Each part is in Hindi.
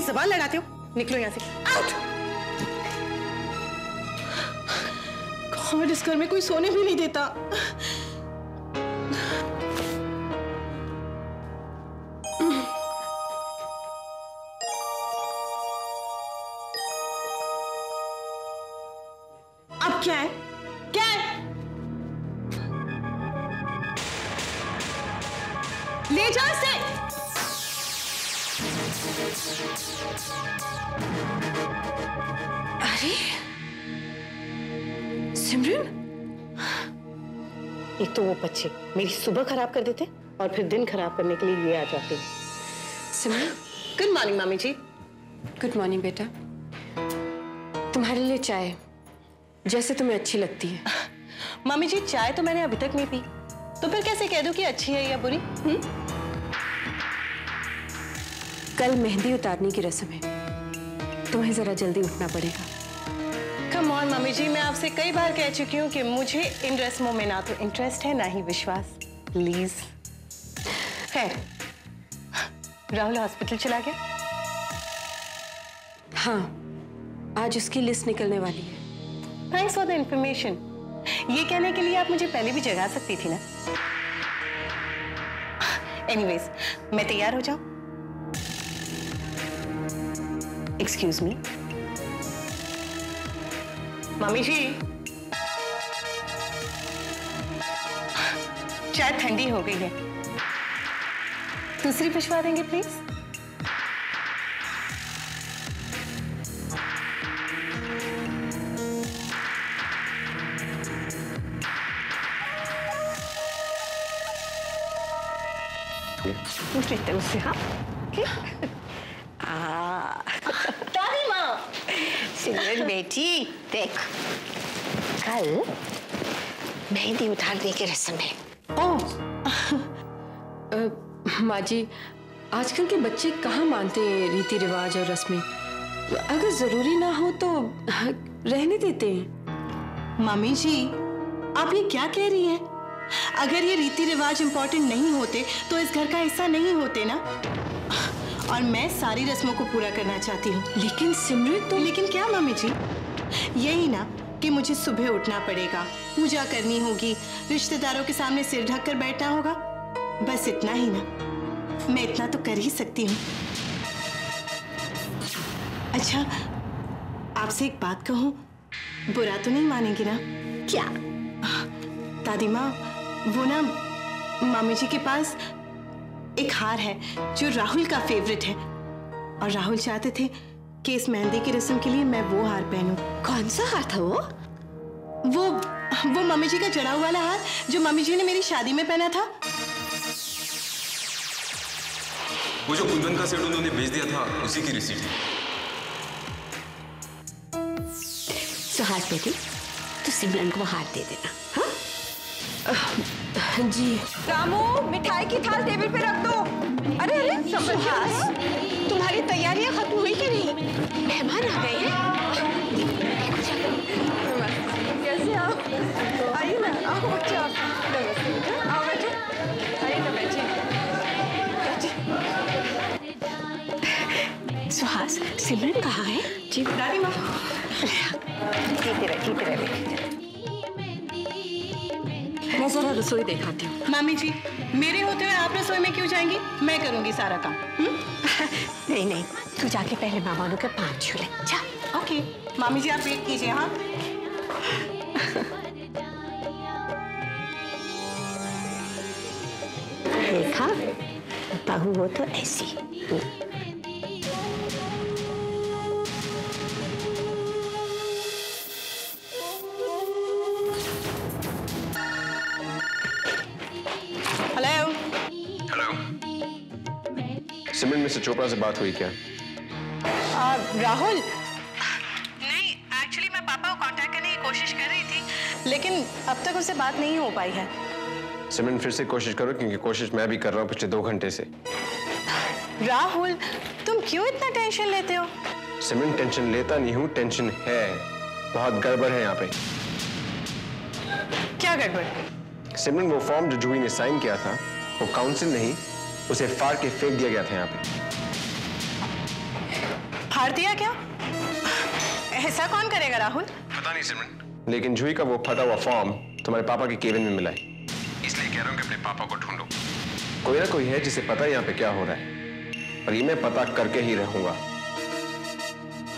जबान लड़ाते हो, निकलो यहाँ से, आउट। गॉड, इस घर में कोई सोने भी नहीं देता। अब क्या है? क्या है? ले जा इसे। अरे सिमरन, एक तो वो बच्चे मेरी सुबह खराब कर देते और फिर दिन खराब करने के लिए ये आ जाते। सिमरन, गुड मॉर्निंग मामी जी। गुड मॉर्निंग बेटा। तुम्हारे लिए चाय, जैसे तुम्हें अच्छी लगती है। मामी जी, चाय तो मैंने अभी तक नहीं पी, तो फिर कैसे कह दूं कि अच्छी है या बुरी? कल मेहंदी उतारने की रस्म है, तुम्हें जरा जल्दी उठना पड़ेगा। कम ऑन मामी जी, मैं आपसे कई बार कह चुकी हूँ कि मुझे इन रस्मों में ना तो इंटरेस्ट है ना ही विश्वास। प्लीज। खैर, राहुल हॉस्पिटल चला गया? हाँ, आज उसकी लिस्ट निकलने वाली है। Thanks for the information. ये कहने के लिए आप मुझे पहले भी जगा सकती थी ना। एनीवेज, मैं तैयार हो जाऊं? एक्सक्यूज मी मामी जी, चाय ठंडी हो गई है, दूसरी भिजवा देंगे प्लीज? पूछते उससे। हाँ, दादी माँ। सिमरन बेटी, देख, कल मेहंदी उतारने की रस्म है। ओह, माँ जी, आजकल के बच्चे कहाँ मानते हैं रीति रिवाज और रस्में। अगर जरूरी ना हो तो रहने देते हैं। मम्मी जी, आप ये क्या कह रही हैं? अगर ये रीति रिवाज इंपॉर्टेंट नहीं होते तो इस घर का हिस्सा नहीं होते ना। और मैं सारी रस्मों को पूरा करना चाहती हूँ। लेकिन सिमरन, तो लेकिन क्या मम्मी जी? यही ना कि मुझे सुबह उठना पड़ेगा, पूजा करनी होगी, रिश्तेदारों के सामने सिर ढक कर बैठना होगा, बस इतना ही ना। मैं इतना तो कर ही सकती हूँ। अच्छा, आपसे एक बात कहूँ, बुरा तो नहीं मानेंगी ना? क्या? दादी माँ, वो ना मामी जी के पास एक हार है जो राहुल का फेवरेट है, और राहुल चाहते थे कि इस मेहंदी की रस्म के लिए मैं वो हार पहनूं। कौन सा हार था वो? वो मम्मी जी का जड़ा हुआ वाला हार जो मम्मी जी ने मेरी शादी में पहना था। वो जो कुंदन का सेट उन्होंने भेज दिया था, उसी की रिसीट है। सुहास बेटी, तो सिमरन को हार दे देना। हाँ जी। रामू, मिठाई की थाल टेबल पे रख दो। अरे अरे, सुहास, तुम्हारी तैयारियां खत्म हुई कि नहीं? मेहमान आ गए हैं। कैसे आओ? आइए ना, आओ बच्चे, आप नमस्ते। आओ बैठो, आइए ना, बैठिए। सुहास, सिमरन कहाँ है? जी दादी माँ। जीते रहे बेटी। मैं जरा रसोई दिखाती हूँ। मामी जी, मेरे होते हुए आप रसोई में क्यों जाएंगी? मैं करूंगी सारा काम। नहीं, तू जाके पहले मेहमानों के पाँव छू ले। जा। ओके मामी जी, आप वेट कीजिए। हाँ, देखा, बहू हो तो ऐसी। हेलो। हेलो, सिमरन मिस्टर चोपड़ा से बात हुई क्या? राहुल? नहीं, एक्चुअली मैं पापा को कांटेक्ट करने की कोशिश कर रही थी, लेकिन अब तक उससे बात नहीं हो पाई है। सिमरन, फिर से कोशिश करो, क्योंकि कोशिश मैं भी कर रहा हूँ पिछले 2 घंटे से। राहुल, तुम क्यों इतना टेंशन लेते हो? सिमरन, टेंशन लेता नहीं हूँ, टेंशन है। बहुत गड़बड़ है यहाँ पे। क्या गड़बड़? सिमरन, वो फॉर्म जो जूही ने साइन किया था, वो काउंसिल नहीं, उसे फाड़ के फेंक दिया गया था यहाँ पे। फाड़ दिया क्या? ऐसा कौन करेगा राहुल? पता नहीं सिमरन, लेकिन जूही का वो फटा हुआ फॉर्म तुम्हारे पापा के केबिन में मिला है। इसलिए कह रहा हूँ कि अपने पापा को ढूंढो। कोई ना कोई है जिसे पता है यहाँ पे क्या हो रहा है, और ये मैं पता करके ही रहूंगा।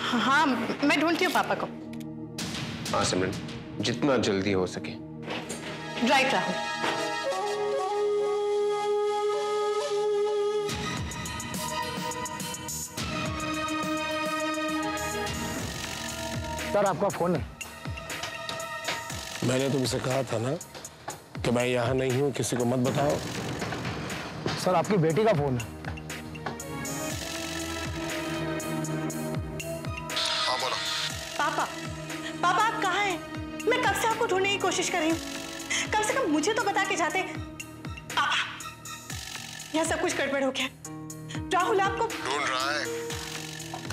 हाँ, मैं ढूंढती हूँ पापा को। हाँ सिमरन, जितना जल्दी हो सके। राइट राहुल। सर आपका फोन है। मैंने तुमसे कहा था ना कि मैं यहाँ नहीं हूँ, किसी को मत बताओ। सर आपकी बेटी का फोन है। हाँ बोलो। पापा, पापा आप कहाँ हैं? मैं कब से आपको ढूंढने की कोशिश कर रही हूँ। कम से कम मुझे तो बता के जाते। पापा, यह सब कुछ गड़बड़ हो गया। राहुल आपको ढूंढ रहा है।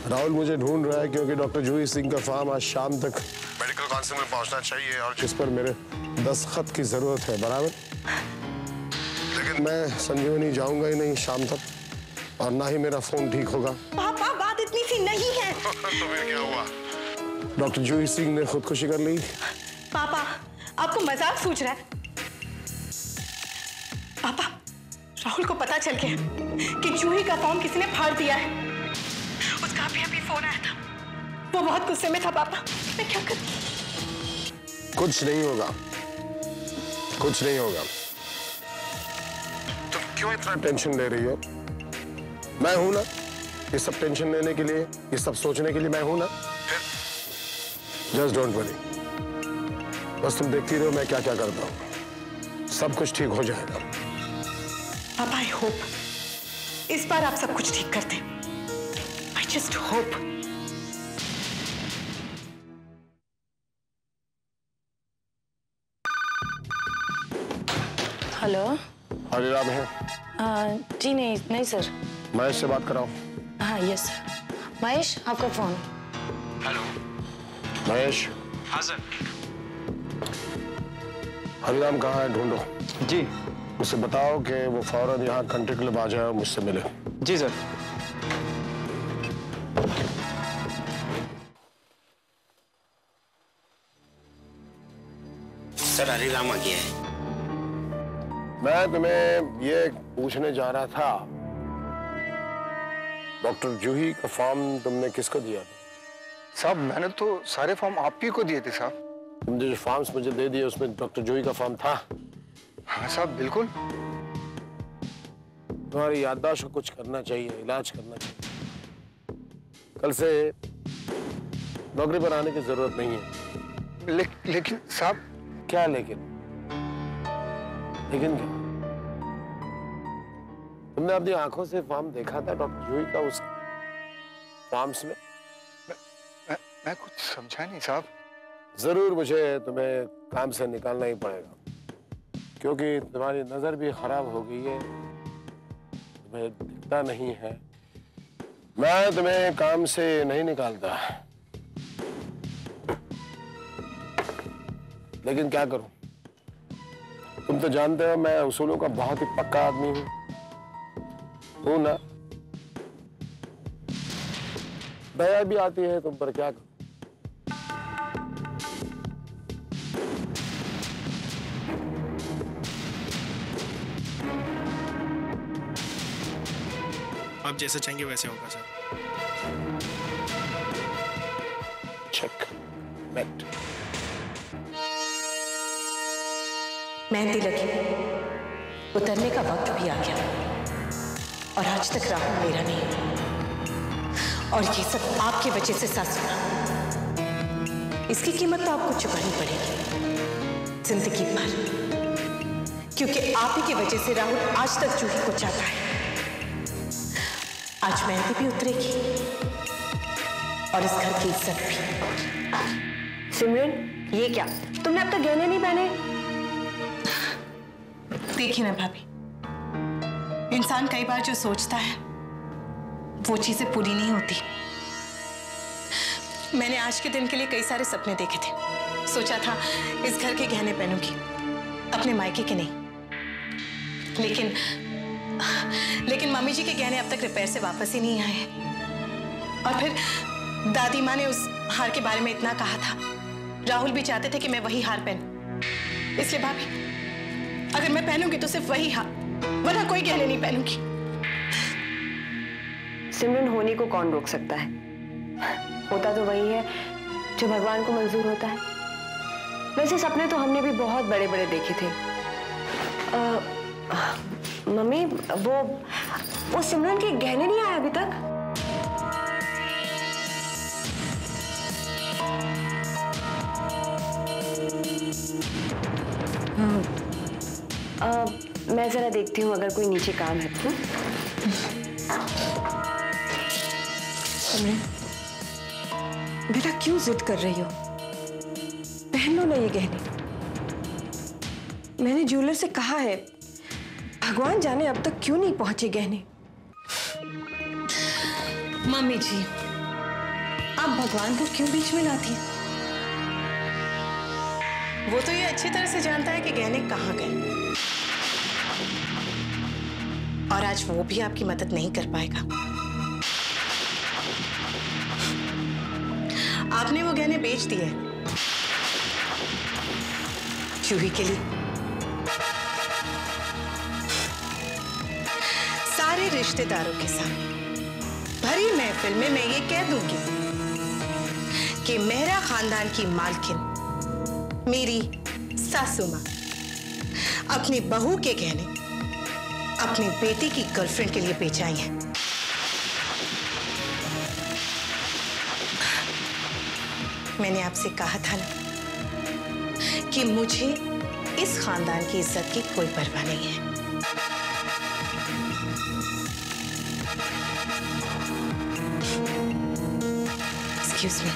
राहुल मुझे ढूंढ रहा है क्योंकि डॉक्टर जूही सिंह का फॉर्म आज शाम तक मेडिकल काउंसिल में पहुंचना चाहिए, और जिस पर मेरे दस्तखत की जरूरत है, बराबर। लेकिन मैं संजीवनी जाऊंगा ही नहीं शाम तक, और ना ही मेरा फोन ठीक होगा। पापा बात इतनी सी नहीं है। तो फिर क्या हुआ? डॉक्टर जूही सिंह ने खुदकुशी कर ली। पापा आपको मजाक सूझ रहा है। पापा राहुल को पता चल गया कि जूही का फॉर्म किसी ने फाड़ दिया है। उसका अभी फोन आया था। वो बहुत गुस्से में था। पापा मैं क्या करूं? कुछ नहीं होगा, कुछ नहीं होगा। तुम क्यों इतना टेंशन ले रही हो? मैं हूं ना ये सब टेंशन लेने के लिए, ये सब सोचने के लिए मैं हूं ना। जस्ट डोंट वरी, बस तुम देखती रहो मैं क्या क्या करता हूं। सब कुछ ठीक हो जाएगा। पापा आई होप इस बार आप सब कुछ ठीक करते। I just hope. Hello. Hariram है? जी नहीं सर। महेश से बात कराओ। हाँ यस सर। महेश आपका फोन। हेलो महेश। हाँ सर। हरिराम कहाँ है? ढूंढो। जी। उसे बताओ कि वो फौरन यहाँ कंट्री क्लब आ जाए और मुझसे मिले। जी सर। सर हरिराम आ गया है। मैं तुम्हें ये पूछने जा रहा था, डॉक्टर जूही का फॉर्म तुमने किसको दिया था? साहब मैंने तो सारे फॉर्म आप ही को दिए थे साहब। तुमने जो फॉर्म्स मुझे दे दिए उसमें डॉक्टर जूही का फॉर्म था? हाँ साहब बिल्कुल। तुम्हारी याददाश्त को कुछ करना चाहिए, इलाज करना चाहिए। कल से नौकरी पर आने की जरूरत नहीं है। लेकिन साहब। क्या लेकिन? लेकिन क्या? तुमने अपनी आंखों से फॉर्म देखा था डॉक्टर जूही का उस फॉर्म्स में? मैं कुछ समझा नहीं साहब। जरूर मुझे तुम्हें काम से निकालना ही पड़ेगा, क्योंकि तुम्हारी नजर भी खराब हो गई है, तुम्हें दिखता नहीं है। मैं तुम्हें काम से नहीं निकालता, लेकिन क्या करूं? तुम तो जानते हो मैं उसूलों का बहुत ही पक्का आदमी हूं ना। दया भी आती है तुम पर, क्या करूं? आप जैसा चाहेंगे वैसे होगा सर। Check met. मेहंदी लगी, उतरने का वक्त भी आ गया, और आज तक राहुल मेरा नहीं, और ये सब आपकी वजह से साथ सुना। इसकी कीमत तो आपको चुकानी पड़ेगी जिंदगी भर, क्योंकि आप ही की वजह से राहुल आज तक जूही को चाहता है। आज मेहंदी भी उतरेगी और इस घर की इज्जत भी। सिमरन ये क्या, तुमने अब तक गहने नहीं पहने? देखिए ना भाभी, इंसान कई बार जो सोचता है वो चीजें पूरी नहीं होती। मैंने आज के दिन के लिए कई सारे सपने देखे थे। सोचा था इस घर के गहने पहनूंगी, अपने मायके के नहीं। लेकिन मम्मी जी के गहने अब तक रिपेयर से वापस ही नहीं आए। और फिर दादी माँ ने उस हार के बारे में इतना कहा था। राहुल भी चाहते थे कि मैं वही हार पहनूं। इसलिए भाभी, अगर मैं पहनूंगी तो सिर्फ वही हार, वरना कोई गहने नहीं पहनूंगी। सिमरन, होने को कौन रोक सकता है? होता तो वही है जो भगवान को मंजूर होता है। वैसे सपने तो हमने भी बहुत बड़े बड़े देखे थे। मम्मी, वो सिमरन के गहने नहीं आए अभी तक? मैं जरा देखती हूँ अगर कोई नीचे काम है तो। सिमरन, बेटा क्यों जिद कर रही हो? पहन लो ना ये गहने। मैंने ज्वेलर से कहा है, भगवान जाने अब तक क्यों नहीं पहुंचे गहने। मम्मी जी, आप भगवान को क्यों बीच में लाती हैं? वो तो ये अच्छी तरह से जानता है कि गहने कहाँ गए, और आज वो भी आपकी मदद नहीं कर पाएगा। आपने वो गहने बेच दिए जूही के लिए। सारे रिश्तेदारों के सामने भरी महफिल में मैं ये कह दूंगी कि मेहरा खानदान की मालकिन मेरी सासू माँ अपनी बहू के गहने अपनी बेटी की गर्लफ्रेंड के लिए बेच आई हैं। मैंने आपसे कहा था ना कि मुझे इस खानदान की इज्जत की कोई परवाह नहीं है। Excuse me.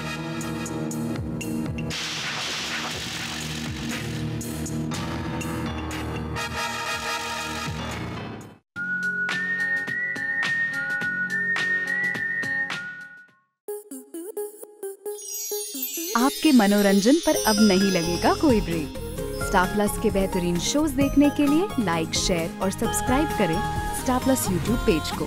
आपके मनोरंजन पर अब नहीं लगेगा कोई ब्रेक। स्टार प्लस के बेहतरीन शोज देखने के लिए लाइक, शेयर और सब्सक्राइब करें स्टार प्लस यूट्यूब पेज को।